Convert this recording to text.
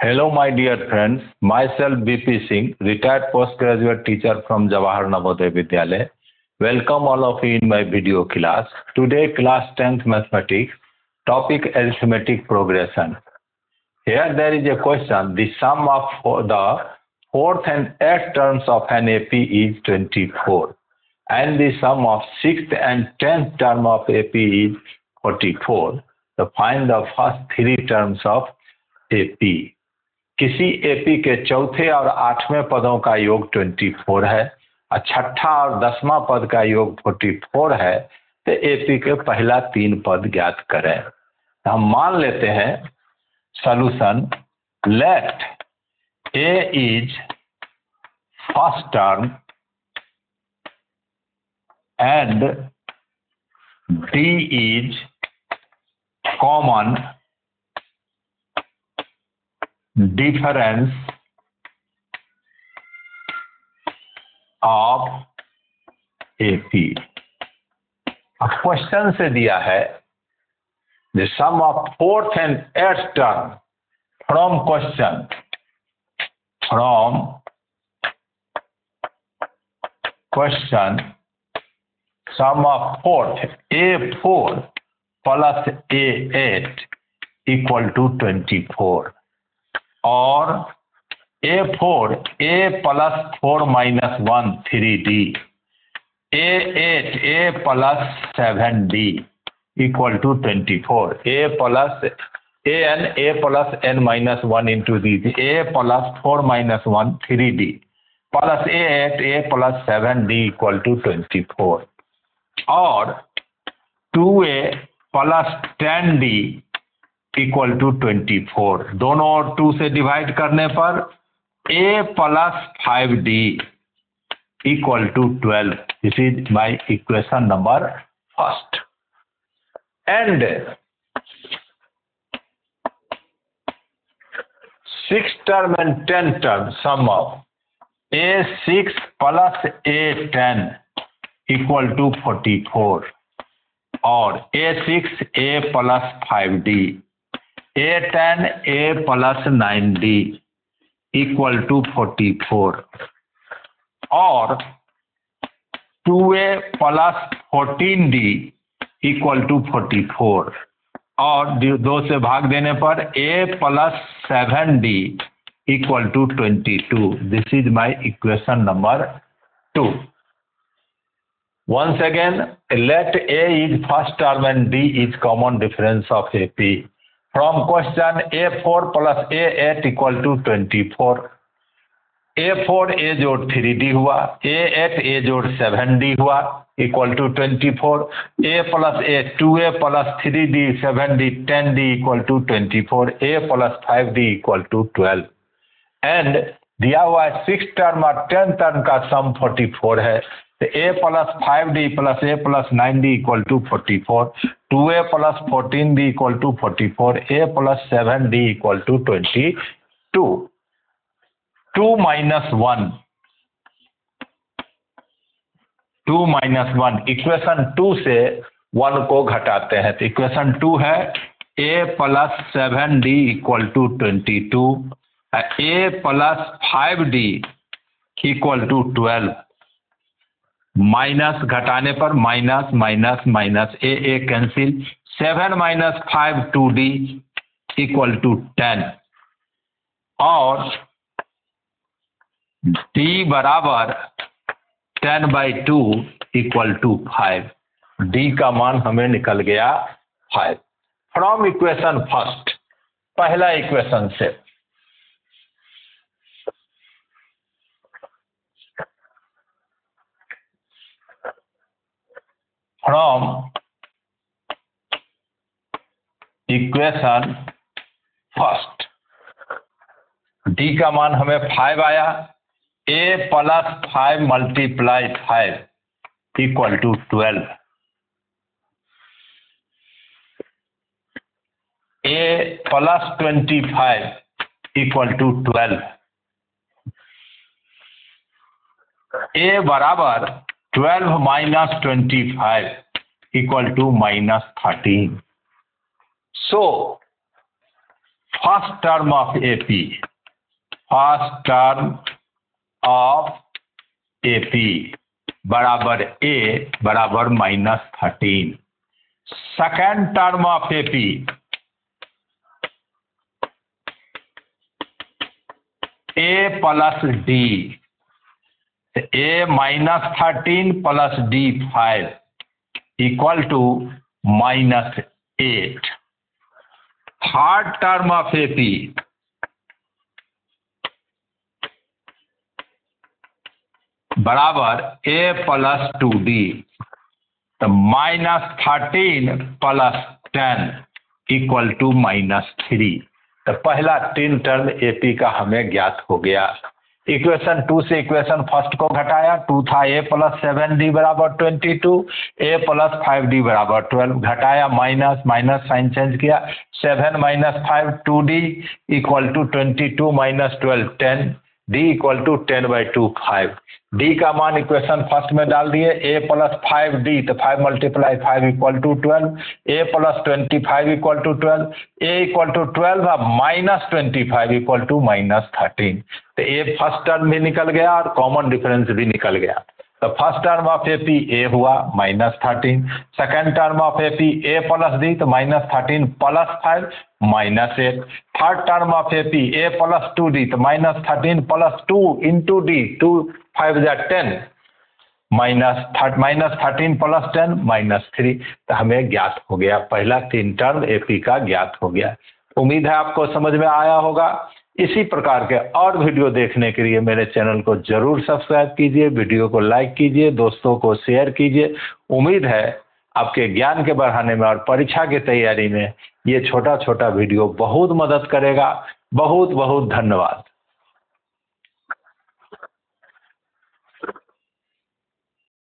Hello, my dear friends. Myself, BP Singh, retired postgraduate teacher from Jawahar Navodaya Vidyalaya. Welcome all of you in my video class. Today, class 10th mathematics, topic arithmetic progression. Here there is a question. The sum of the fourth and eighth terms of an AP is 24, and the sum of sixth and 10th term of AP is 44. So find the first three terms of AP. किसी AP के चौथे और आठवें पदों का योग 24 है और छठा और 10वां पद का योग 44 है, तो एपी के पहला तीन पद ज्ञात करें। तो हम मान लेते हैं solution, let a is first term and d is common difference of AP. अब क्वेश्चन से दिया है the sum of fourth and eighth term from question, sum of fourth A4 plus A8 equal to 24 और A4 A plus 4 minus 1 3D, A8 A plus 7D equal to 24, A plus A plus n minus 1 into d, A plus 4 minus 1 3D plus A8 A plus 7D equal to 24 और 2A plus 10D equal to 24। दोनों और 2 से divide करने पर A plus 5D equal to 12। This is my equation number first. And six term and 10 term sum of A6 plus A10 equal to 44 और A6 A plus 5D A10 A plus 9D equal to 44 और 2A plus 14D equal to 44 और 2 से भाग देने पर A plus 7D equal to 22। This is my equation number 2। Once again, let A is first term and D is common difference of AP. From question, A4 plus A8 equal to 24। A4 A जोड़ 3D हुआ, A8 A जोड़ 7D हुआ equal to 24, A plus A 2A plus 3D 7D 10D equal to 24, A plus 5D equal to 12। And दिया हुआ है six term और 10 term का सम 44 है, तो A plus 5D plus A plus 9D equal to 44, 2A plus 14D equal to 44, A plus 7D equal to 22। 2 minus 1 equation 2 से 1 को घटाते हैं, तो इक्वेशन 2 है A plus 7D equal to 22, A plus 5D equal to 12, minus घटाने पर minus minus minus A cancel, 7 minus 5 2D equal to 10 और D बराबर 10/2 इक्वल टू 5। D का मान हमें निकल गया 5 फ्रॉम इक्वेशन फर्स्ट, पहला इक्वेशन से। फ्रॉम इक्वेशन फर्स्ट D का मान हमें 5 आया, A plus 5 multiply 5 equal to 12, A plus 25 equal to 12, A बराबर 12 minus 25 equal to minus 13। So first term of AP, first term of AP बराबर A बराबर -13। Second term of AP A plus D, A -13 plus D 5 equal to -8। Third term of AP बराबर ए plus 2d, तो -13 plus 10 equal to -3। तो पहला 3 term AP का हमें ज्ञात हो गया। इक्वेशन 2 से इक्वेशन फर्स्ट को घटाया, 2 था ए प्लस 7d बराबर 22, ए प्लस 5d बराबर 12, घटाया माइनस, माइनस साइन चेंज किया, 7 - 5 2d equal to 22 - 12 10, d equal to 10/2 5। d का मान इक्वेशन फर्स्ट में डाल दिए, a प्लस 5d, तो 5 × 5 equal to 12, a plus 25 equal to 12, a equal to 12 -25 equal to -13। तो a फर्स्ट टर्म भी निकल गया और कॉमन डिफरेंस भी निकल गया। तो फर्स्ट टर्म ऑफ एपी ए हुआ -13, second term of AP A plus D, तो -13 plus 5 -8। Third term of AP A plus 2d, तो -13 प्लस 2 इंटू डी, 2 5 = 10, -13 प्लस 10 -3। तो हमें ज्ञात हो गया, पहला 3 टर्म एपी का ज्ञात हो गया। उम्मीद है आपको समझ में आया होगा। इसी प्रकार के और वीडियो देखने के लिए मेरे चैनल को जरूर सब्सक्राइब कीजिए, वीडियो को लाइक कीजिए, दोस्तों को शेयर कीजिए। उम्मीद है आपके ज्ञान के बढ़ाने में और परीक्षा की तैयारी में ये छोटा छोटा वीडियो बहुत मदद करेगा। बहुत बहुत धन्यवाद।